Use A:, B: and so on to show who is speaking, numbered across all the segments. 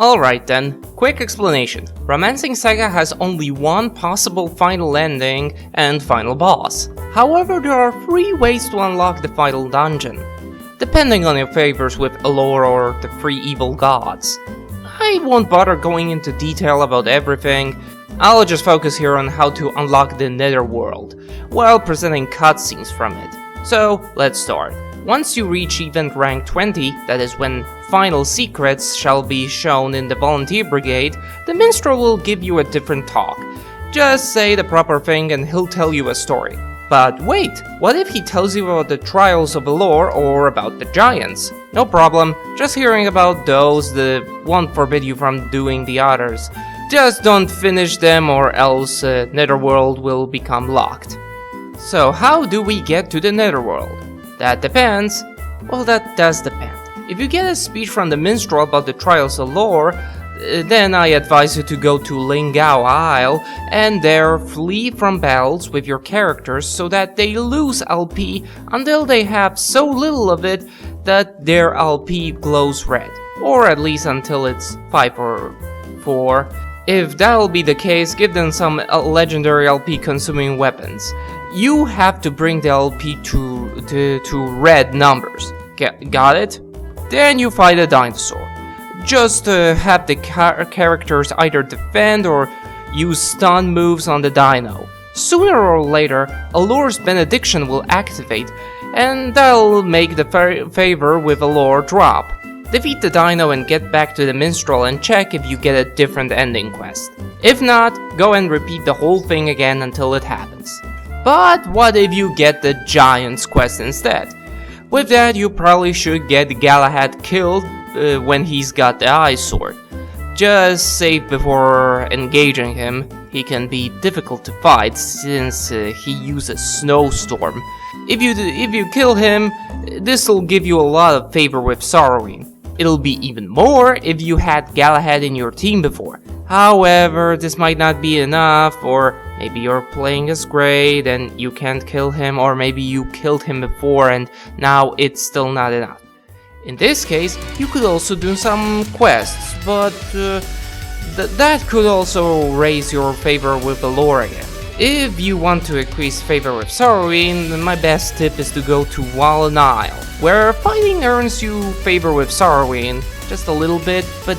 A: Alright then, quick explanation. Romancing Saga has only one possible final ending and final boss. However, there are 3 ways to unlock the final dungeon, depending on your favors with Allure or the 3 evil gods. I won't bother going into detail about everything. I'll just focus here on how to unlock the Netherworld, while presenting cutscenes from it. So, let's start. Once you reach event rank 20, that is when final secrets shall be shown in the volunteer brigade, the Minstrel will give you a different talk. Just say the proper thing and he'll tell you a story. But wait, what if he tells you about the trials of Allure or about the giants? No problem, just hearing about those won't forbid you from doing the others. Just don't finish them or else Netherworld will become locked. So how do we get to the Netherworld? That depends. Well, that does depend. If you get a speech from the Minstrel about the trials of Allure, then I advise you to go to Lingao Isle and there flee from battles with your characters so that they lose LP until they have so little of it that their LP glows red. Or at least until it's 5 or 4. If that'll be the case, give them some legendary LP consuming weapons. You have to bring the LP to red numbers. Got it? Then you fight a dinosaur. Just have the characters either defend or use stun moves on the dino. Sooner or later, Allure's benediction will activate, and that'll make the favor with Allure drop. Defeat the dino and get back to the Minstrel and check if you get a different ending quest. If not, go and repeat the whole thing again until it happens. But what if you get the Giants quest instead? With that, you probably should get Galahad killed when he's got the Ice Sword. Just save before engaging him. He can be difficult to fight since he uses Snowstorm. If you kill him, this'll give you a lot of favor with Sorrowing. It'll be even more if you had Galahad in your team before. However, this might not be enough, or maybe you're playing as great and you can't kill him, or maybe you killed him before and now it's still not enough. In this case, you could also do some quests, but that could also raise your favor with Allure again. If you want to increase favor with Sorrowing, my best tip is to go to Wallen Isle, where fighting earns you favor with Sorrowing, just a little bit, but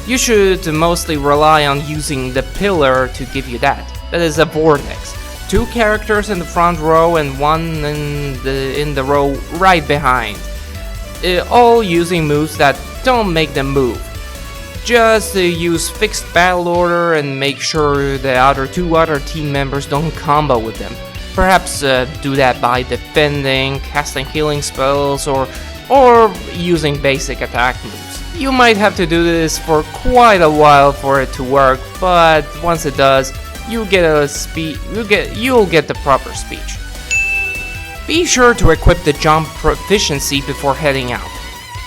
A: you should mostly rely on using the pillar to give you that. That is a vortex. 2 characters in the front row and 1 in the row right behind. All using moves that don't make them move. Just use fixed battle order and make sure the 2 other team members don't combo with them. Perhaps do that by defending, casting healing spells, or using basic attack moves. You might have to do this for quite a while for it to work, but once it does, you'll get the proper speech. Be sure to equip the jump proficiency before heading out.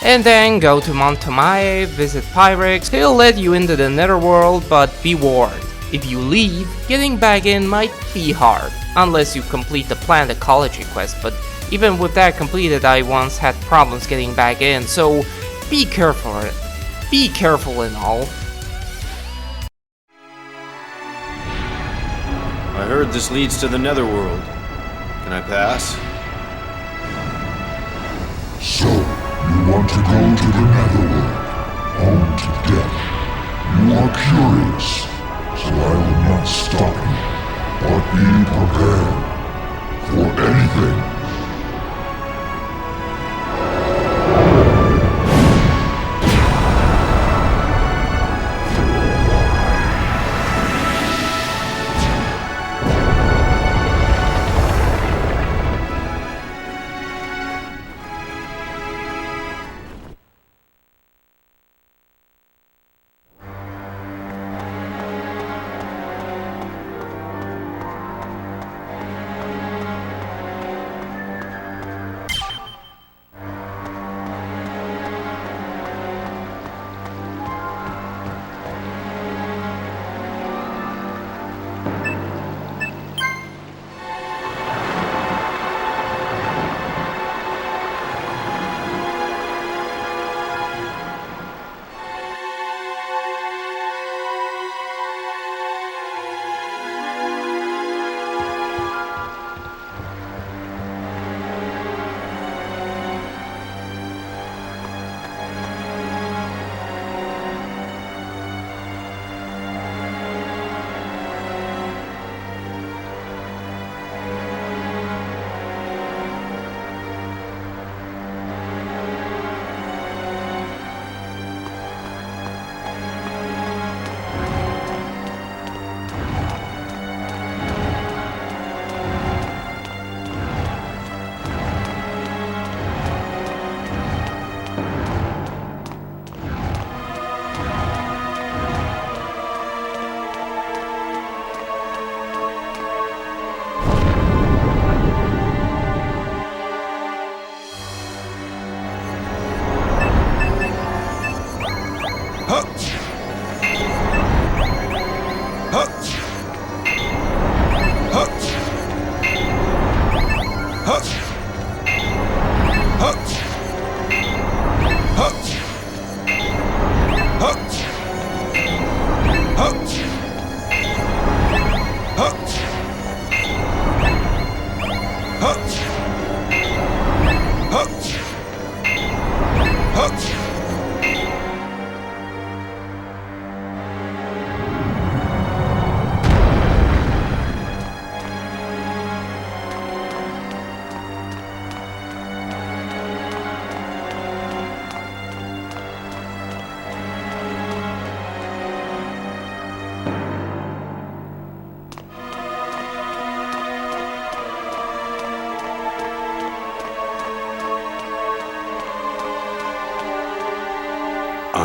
A: And then go to Mount Tomae, visit Pyrex. He'll let you into the Netherworld, but be warned. If you leave, getting back in might be hard, unless you complete the planned ecology quest, but even with that completed I once had problems getting back in, so be careful and all.
B: I heard this leads to the Netherworld. Can I pass?
C: So, you want to go to the Netherworld, home to death. You are curious, so I will not stop you, but be prepared for anything.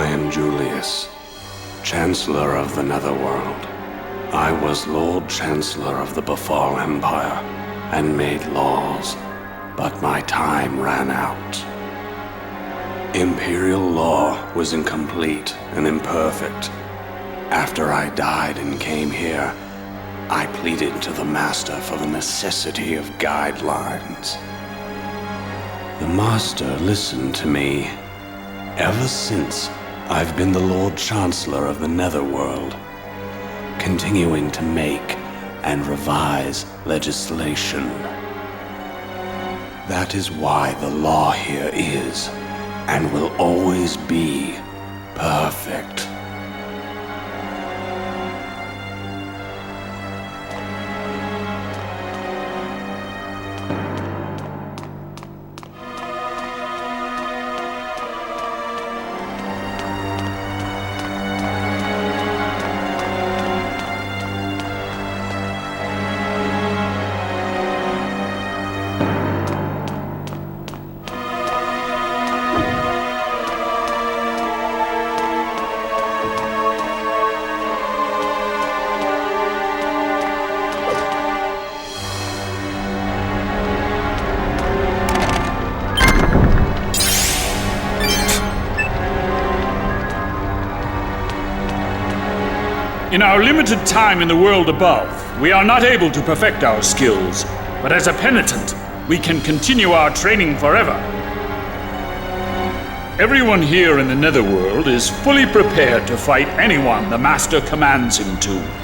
D: I am Julius, Chancellor of the Netherworld. I was Lord Chancellor of the Befall Empire and made laws, but my time ran out. Imperial law was incomplete and imperfect. After I died and came here, I pleaded to the Master for the necessity of guidelines. The Master listened to me. Ever since, I've been the Lord Chancellor of the Netherworld, continuing to make and revise legislation. That is why the law here is, and will always be, perfect.
E: In our limited time in the world above, we are not able to perfect our skills, but as a penitent, we can continue our training forever. Everyone here in the Netherworld is fully prepared to fight anyone the Master commands him to.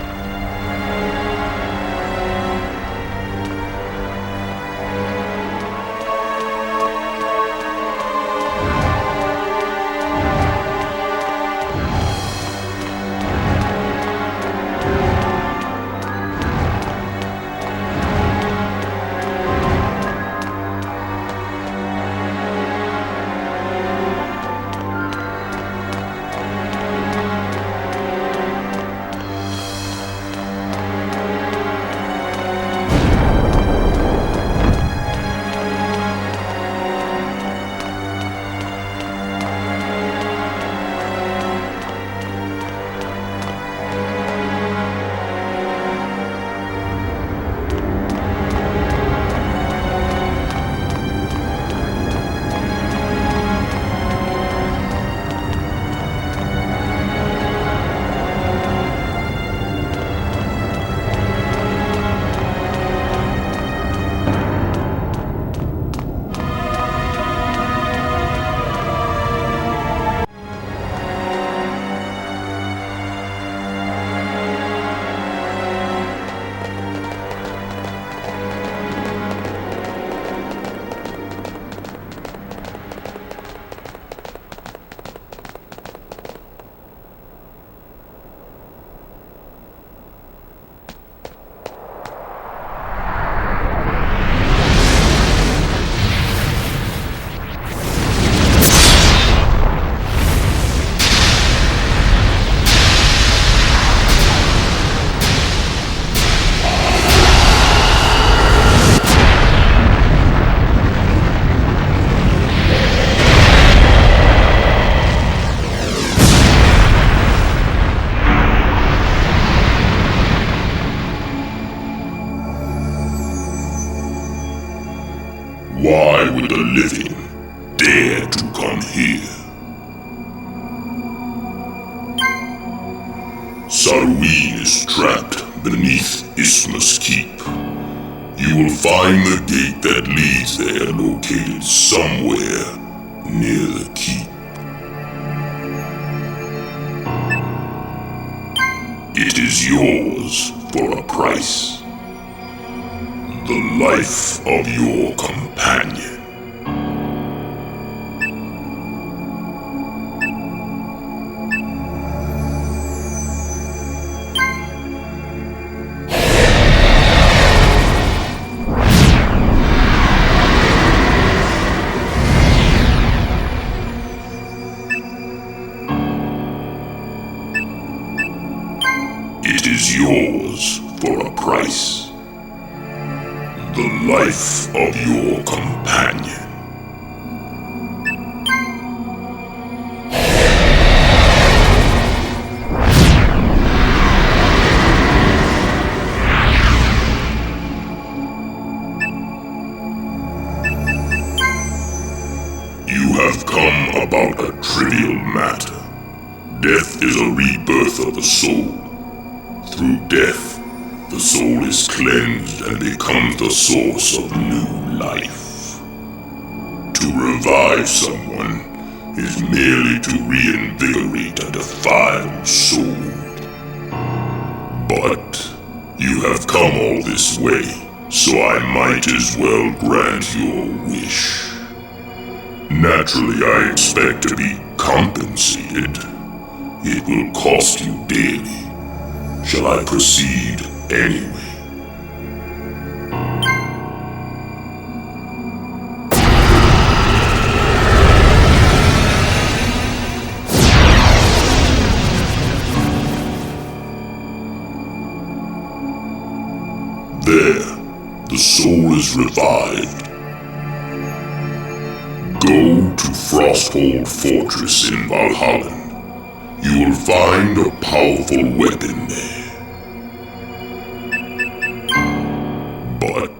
C: Why would the living dare to come here? Sarween is trapped beneath Isthmus Keep. You will find the gate that leads there located somewhere near the keep. It is yours for a price. The life of your companion. It is yours for a price. The life of your companion. have come about a trivial matter. Death is a rebirth of the soul. Through death, the soul is cleansed and becomes the source of new life. To revive someone is merely to reinvigorate a defiled soul. But you have come all this way, so I might as well grant your wish. Naturally, I expect to be compensated. It will cost you dearly. Shall I proceed anyway? There, the soul is revived. Go to Frosthold Fortress in Valhalla. You will find a powerful weapon there. But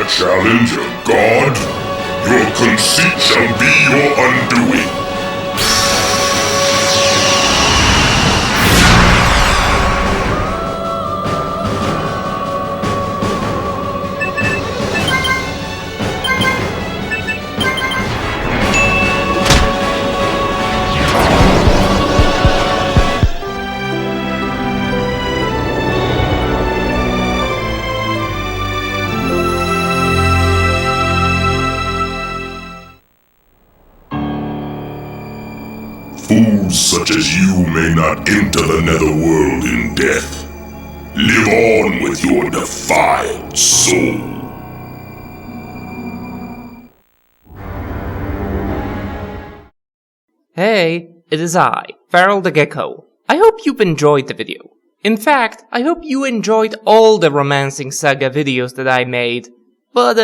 C: challenge a god? Your conceit shall be your undoing. Fools such as you may not enter the Netherworld in death. Live on with your defiled soul.
A: Hey, it is I, Feral the Gecko. I hope you've enjoyed the video. In fact, I hope you enjoyed all the Romancing Saga videos that I made. But,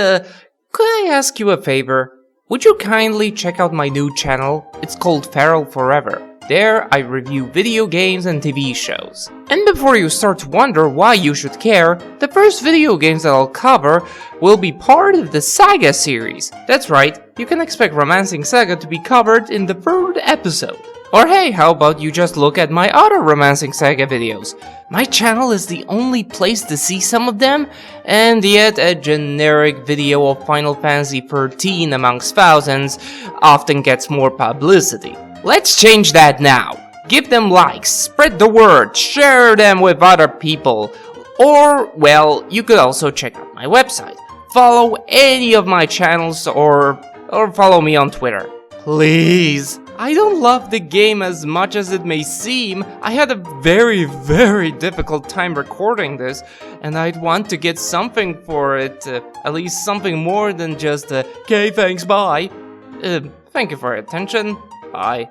A: could I ask you a favor? Would you kindly check out my new channel? It's called Feral Forever. There, I review video games and TV shows. And before you start to wonder why you should care, the first video games that I'll cover will be part of the Saga series. That's right, you can expect Romancing Saga to be covered in the 3rd episode. Or hey, how about you just look at my other Romancing Saga videos? My channel is the only place to see some of them, and yet a generic video of Final Fantasy XIII amongst thousands often gets more publicity. Let's change that now. Give them likes, spread the word, share them with other people. Or, well, you could also check out my website. Follow any of my channels or follow me on Twitter. Please. I don't love the game as much as it may seem. I had a very, very difficult time recording this, and I'd want to get something for it, at least something more than just okay, thanks, bye. Thank you for your attention. Bye.